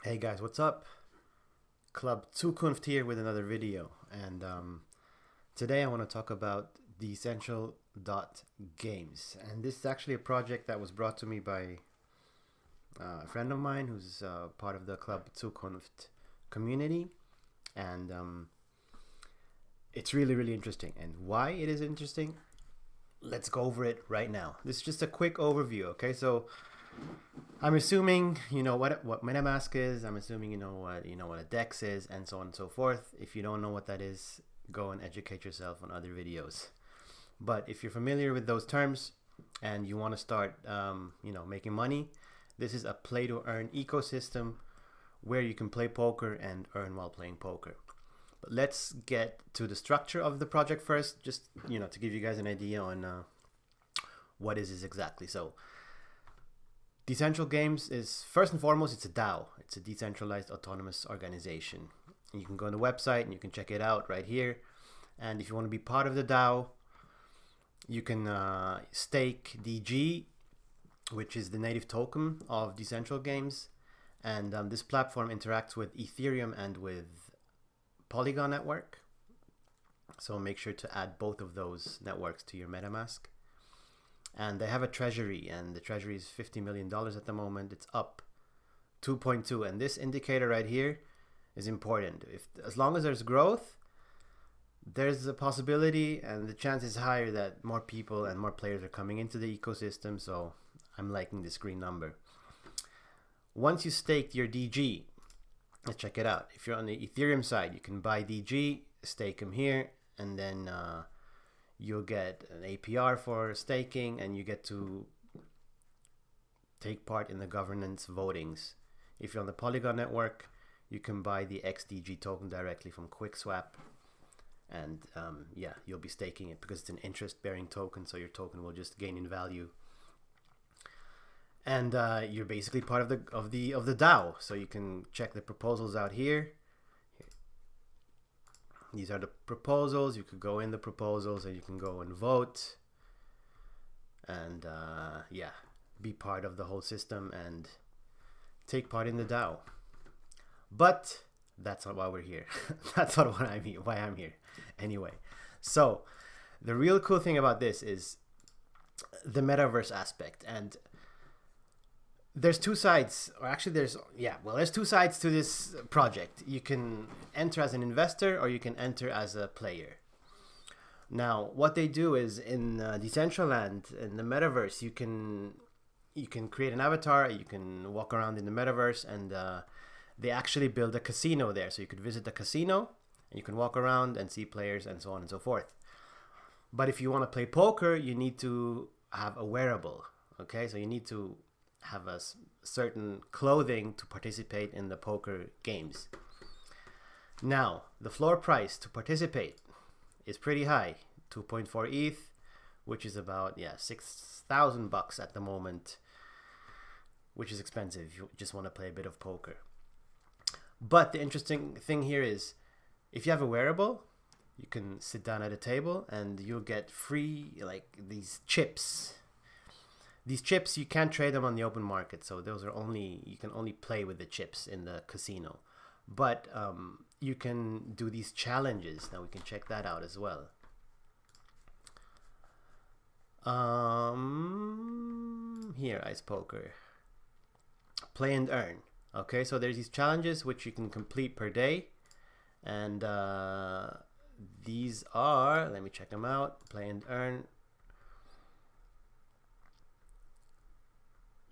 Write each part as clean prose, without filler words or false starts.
Hey guys, what's up? Club Zukunft here with another video, and today I want to talk about the essential dot games, and this is actually a project that was brought to me by a friend of mine who's part of the Club Zukunft community, and it's really interesting. And why it is interesting? Let's go over it right now. This is just a quick overview, okay? So I'm assuming you know what MetaMask is. I'm assuming you know what a DEX is, and so on and so forth. If you don't know what that is, go and educate yourself on other videos. But if you're familiar with those terms and you want to start, making money, this is a play-to-earn ecosystem where you can play poker and earn while playing poker. But let's get to the structure of the project first, just to give you guys an idea on what is this exactly. So Decentral Games is, first and foremost, it's a DAO. It's a decentralized autonomous organization. You can go on the website and you can check it out right here. And if you want to be part of the DAO, you can stake DG, which is the native token of Decentral Games. And this platform interacts with Ethereum and with Polygon network. So make sure to add both of those networks to your MetaMask. And they have a treasury, and the treasury is $50 million at the moment. It's up 2.2, and this indicator right here is important. As long as there's growth, there's a possibility, and the chance is higher that more people and more players are coming into the ecosystem. So I'm liking this green number. Once you staked your DG, let's check it out. If you're on the Ethereum side, you can buy DG, stake them here, and then you'll get an APR for staking, and you get to take part in the governance votings. If you're on the Polygon network, you can buy the XDG token directly from QuickSwap, and you'll be staking it because it's an interest-bearing token, so your token will just gain in value. And you're basically part of the DAO, so you can check the proposals out here. These are the proposals. You could go in the proposals and you can go and vote and be part of the whole system and take part in the DAO. But that's not why we're here. That's not why I'm here. Anyway, so the real cool thing about this is the metaverse aspect, and there's two sides, or actually there's two sides to this project. You can enter as an investor or you can enter as a player. Now, what they do is in Decentraland, in the metaverse, you can create an avatar, you can walk around in the metaverse, and they actually build a casino there. So you could visit the casino, and you can walk around and see players and so on and so forth. But if you want to play poker, you need to have a wearable, okay? So you need to have a certain clothing to participate in the poker games. Now, the floor price to participate is pretty high, 2.4 ETH, which is about $6,000 at the moment, which is expensive if you just want to play a bit of poker. But the interesting thing here is, if you have a wearable, you can sit down at a table and you'll get free, like, these chips. These chips, you can't trade them on the open market, so you can only play with the chips in the casino. But you can do these challenges. Now we can check that out as well. Here, Ice Poker. Play and earn. Okay, so there's these challenges which you can complete per day. And these are, let me check them out. Play and earn.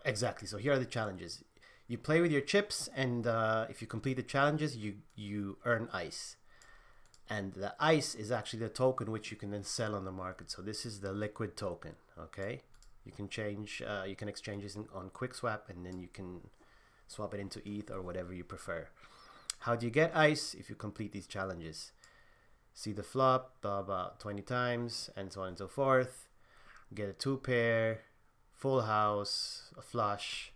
Exactly. So here are the challenges. You play with your chips, and if you complete the challenges, you earn ice. And the ice is actually the token which you can then sell on the market. So this is the liquid token. Okay, you can exchange this on QuickSwap, and then you can swap it into ETH or whatever you prefer. How do you get ice? If you complete these challenges, see the flop about 20 times, and so on and so forth. Get a 2-pair. Full house, a flush.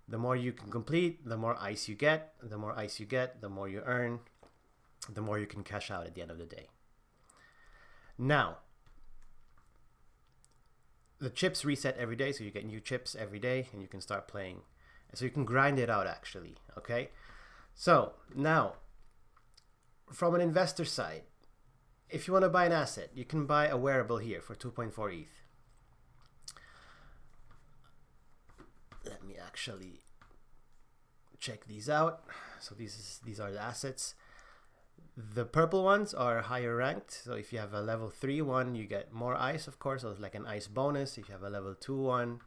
The more you can complete, the more ice you get. The more ice you get, the more you earn. The more you can cash out at the end of the day. Now, the chips reset every day, so you get new chips every day, and you can start playing. So you can grind it out actually, okay? So now, from an investor side, if you want to buy an asset, you can buy a wearable here for 2.4 ETH. Let me actually check these out. So these are the assets. The purple ones are higher ranked. So if you have a level 3 one, you get more ice, of course. So it's like an ice bonus. If you have a level 2 one,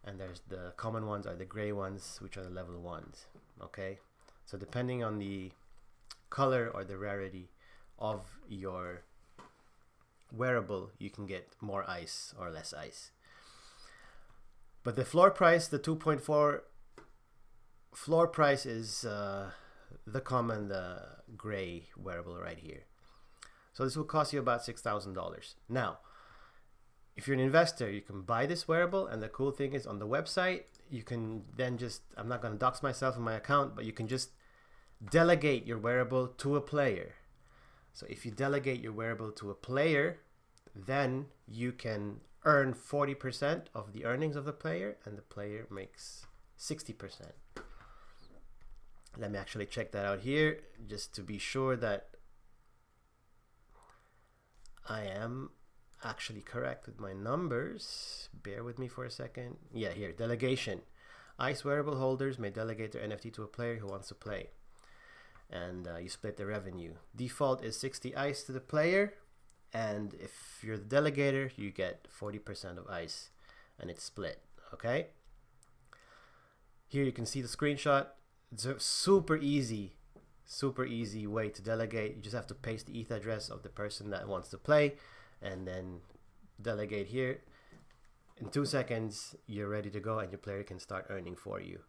and there's the common ones are the gray ones, which are the level 1s. Okay. So depending on the color or the rarity of your wearable, you can get more ice or less ice. But the floor price, the 2.4 floor price is the common, the gray wearable right here. So this will cost you about $6,000. Now, if you're an investor, you can buy this wearable, and the cool thing is on the website, you can then just, I'm not going to dox myself in my account, but you can just delegate your wearable to a player. So if you delegate your wearable to a player, then you can earn 40% of the earnings of the player, and the player makes 60%. Let me actually check that out here, just to be sure that I am actually correct with my numbers. Bear with me for a second. Yeah, here, delegation. ICE wearable holders may delegate their NFT to a player who wants to play. And you split the revenue. Default is 60 ICE to the player, and if you're the delegator, you get 40% of ICE, and it's split, okay? Here you can see the screenshot. It's a super easy way to delegate. You just have to paste the ETH address of the person that wants to play, and then delegate here. In 2 seconds, you're ready to go, and your player can start earning for you.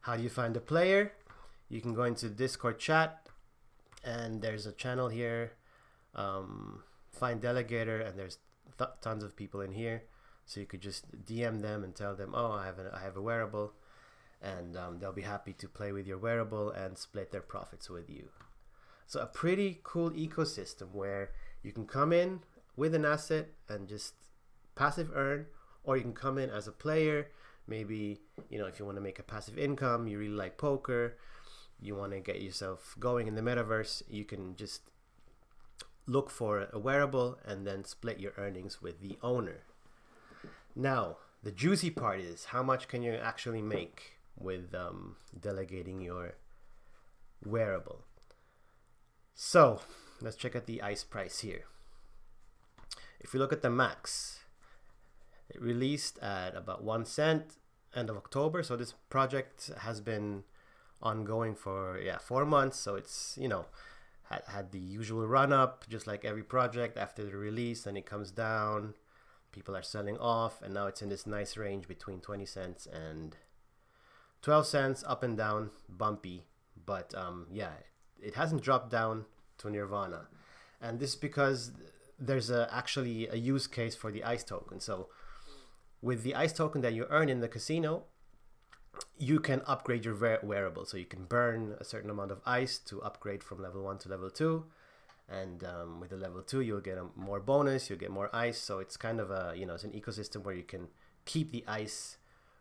How do you find the player? You can go into Discord chat, and there's a channel here, find delegator, and there's tons of people in here. So you could just DM them and tell them, oh, I have a wearable, and they'll be happy to play with your wearable and split their profits with you. So a pretty cool ecosystem where you can come in with an asset and just passive earn, or you can come in as a player. Maybe, you know, if you want to make a passive income, you really like poker, you want to get yourself going in the metaverse, you can just look for a wearable and then split your earnings with the owner. Now, the juicy part is how much can you actually make with delegating your wearable. So let's check out the ICE price here. If we look at the max, it released at about 1 cent end of October. So this project has been ongoing for 4 months. So it's, you know, had the usual run up, just like every project after the release, and it comes down. People are selling off, and now it's in this nice range between 20 cents and 12 cents, up and down, bumpy. But yeah, it hasn't dropped down to nirvana. And this is because there's actually a use case for the ICE token. So with the ICE token that you earn in the casino, you can upgrade your wearable. So you can burn a certain amount of ICE to upgrade from level 1 to level 2. And with the level 2, you'll get a more bonus, you'll get more ICE. So it's kind of a, you know, it's an ecosystem where you can keep the ICE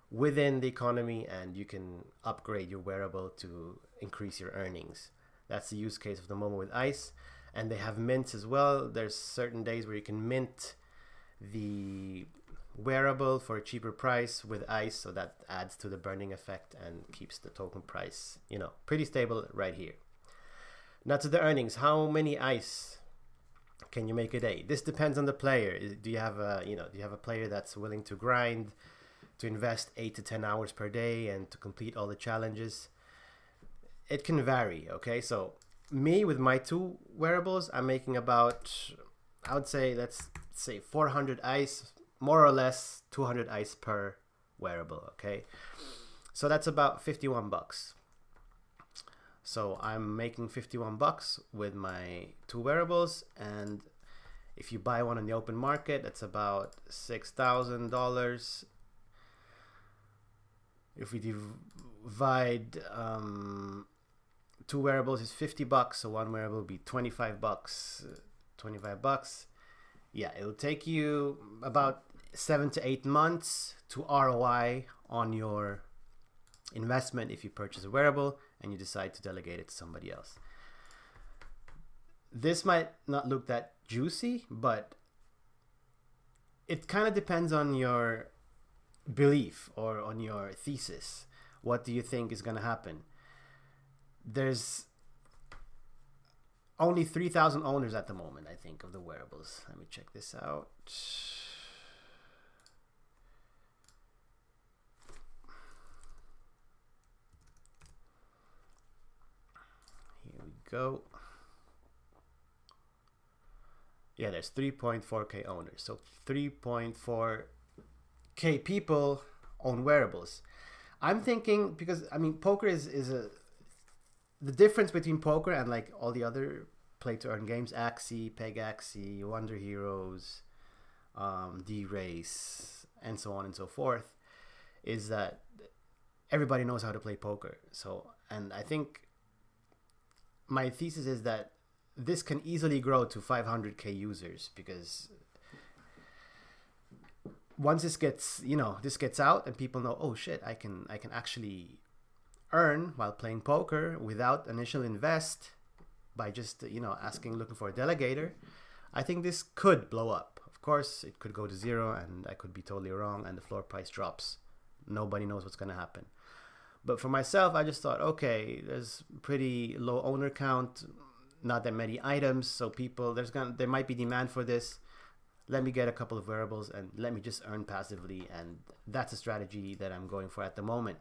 within the economy, and you can upgrade your wearable to increase your earnings. That's the use case of the moment with ICE. And they have mints as well. There's certain days where you can mint the wearable for a cheaper price with ICE, so that adds to the burning effect and keeps the token price, you know, pretty stable right here. Now to the earnings. How many ICE can you make a day? This depends on the player. Do you have a, do you have a player that's willing to grind, to invest 8 to 10 hours per day and to complete all the challenges? It can vary, okay? So me, with my 2 wearables, I'm making about, I would say, let's say 400 ICE, more or less 200 ICE per wearable, okay? So that's about 51 bucks. So I'm making 51 bucks with my 2 wearables, and if you buy one on the open market, that's about $6,000. If we divide 2 wearables is 50 bucks, so 1 wearable will be 25 bucks. 25 bucks. Yeah, it'll take you about 7 to 8 months to ROI on your investment if you purchase a wearable and you decide to delegate it to somebody else. This might not look that juicy, but it kind of depends on your belief or on your thesis. What do you think is going to happen? There's only 3,000 owners at the moment, I think, of the wearables. Let me check this out. Here we go. Yeah, there's 3.4k owners. So 3.4k people own wearables. I'm thinking, because I mean, poker is the difference between poker and like all the other play to earn games, Axie, Peg Axie, Wonder Heroes, D-Race, and so on and so forth, is that everybody knows how to play poker. So, and I think my thesis is that this can easily grow to 500k users, because once this gets out and people know, oh shit, I can actually earn while playing poker without initial invest by just looking for a delegator. I think this could blow up. Of course, it could go to zero, and I could be totally wrong, and the floor price drops. Nobody knows what's going to happen. But for myself, I just thought, okay, there's pretty low owner count, not that many items, so there might be demand for this. Let me get a couple of wearables and let me just earn passively, and that's a strategy that I'm going for at the moment.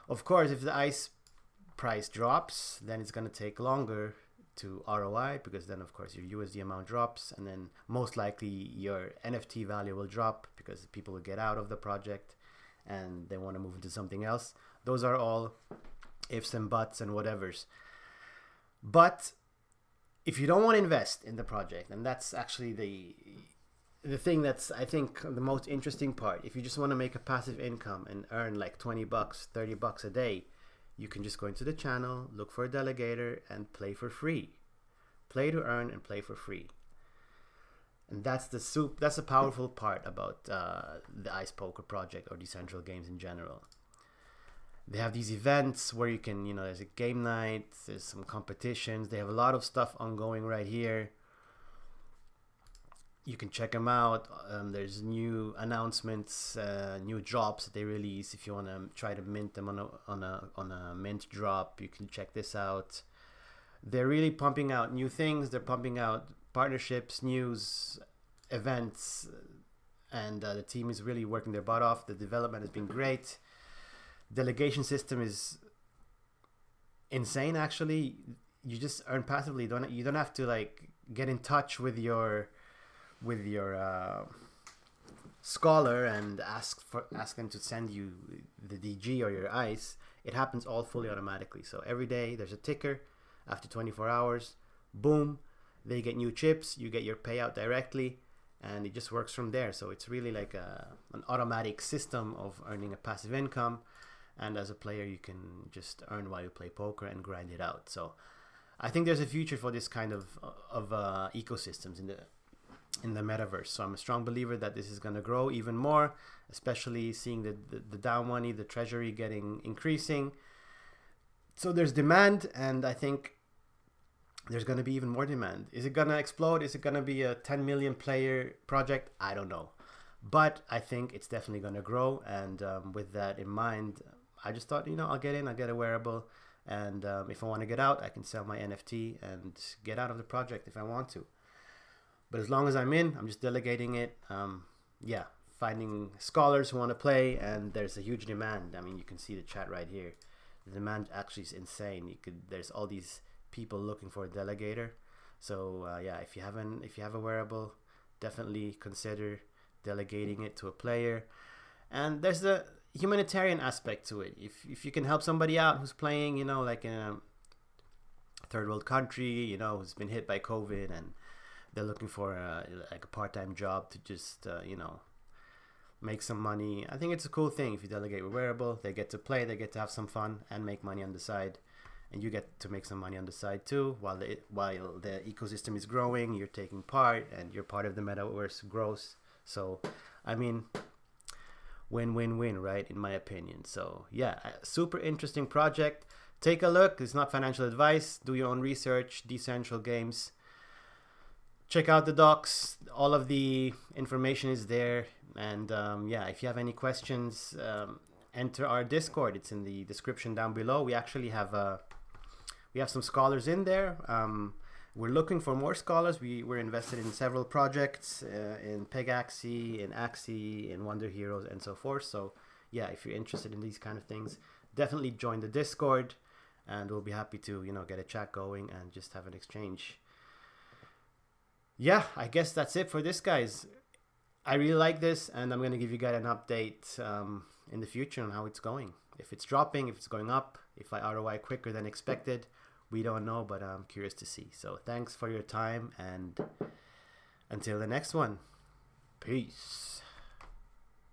Of course, if the ICE price drops, then it's going to take longer to ROI, because then of course your USD amount drops, and then most likely your NFT value will drop because people will get out of the project and they want to move into something else. Those are all ifs and buts and whatevers. But if you don't want to invest in the project, and that's actually the thing that's, I think, the most interesting part. If you just want to make a passive income and earn like $20, $30 a day, you can just go into the channel, look for a delegator, and play for free. Play to earn and play for free. And that's the powerful part about the Ice Poker project, or Decentral Games in general. They have these events where you can, there's a game night, there's some competitions. They have a lot of stuff ongoing right here. You can check them out. There's new announcements, new drops that they release. If you want to try to mint them on a mint drop, you can check this out. They're really pumping out new things. They're pumping out partnerships, news, events, and the team is really working their butt off. The development has been great. Delegation system is insane. Actually, you just earn passively. You don't have to like get in touch with your scholar and ask them to send you the DG or your ICE. It happens all fully automatically. So every day there's a ticker. After 24 hours, boom, they get new chips. You get your payout directly, and it just works from there. So it's really like an automatic system of earning a passive income. And as a player, you can just earn while you play poker and grind it out. So I think there's a future for this kind of ecosystems in the metaverse. So I'm a strong believer that this is going to grow even more, especially seeing the DAO money, the treasury increasing. So there's demand, and I think there's going to be even more demand. Is it going to explode? Is it going to be a 10 million player project? I don't know. But I think it's definitely going to grow. And with that in mind, I just thought, I'll get in, I'll get a wearable. And if I want to get out, I can sell my NFT and get out of the project if I want to. But as long as I'm in, I'm just delegating it. Finding scholars who want to play, and there's a huge demand. I mean, you can see the chat right here. The demand actually is insane. There's all these people looking for a delegator. So if you have a wearable, definitely consider delegating it to a player. And there's the humanitarian aspect to it. If you can help somebody out who's playing, like in a third world country, who's been hit by COVID, and they're looking for a part-time job to just make some money. I think it's a cool thing. If you delegate a wearable, they get to play, they get to have some fun and make money on the side, and you get to make some money on the side too. While the ecosystem is growing, you're taking part, and you're part of the metaverse growth. So I mean, win-win-win, right? In my opinion. So yeah, a super interesting project. Take a look. It's not financial advice. Do your own research. Decentral Games. Check out the docs. All of the information is there. And yeah, if you have any questions, enter our Discord. It's in the description down below. We actually have some scholars in there. We're looking for more scholars. We're invested in several projects, in Pegaxi, in Axie, in Wonder Heroes, and so forth. So yeah, if you're interested in these kind of things, definitely join the Discord, and we'll be happy to, you know, get a chat going and just have an exchange. Yeah, I guess that's it for this, guys. I really like this, and I'm going to give you guys an update in the future on how it's going. If it's dropping, if it's going up, if I ROI quicker than expected. We don't know, but I'm curious to see. So thanks for your time, and until the next one, peace.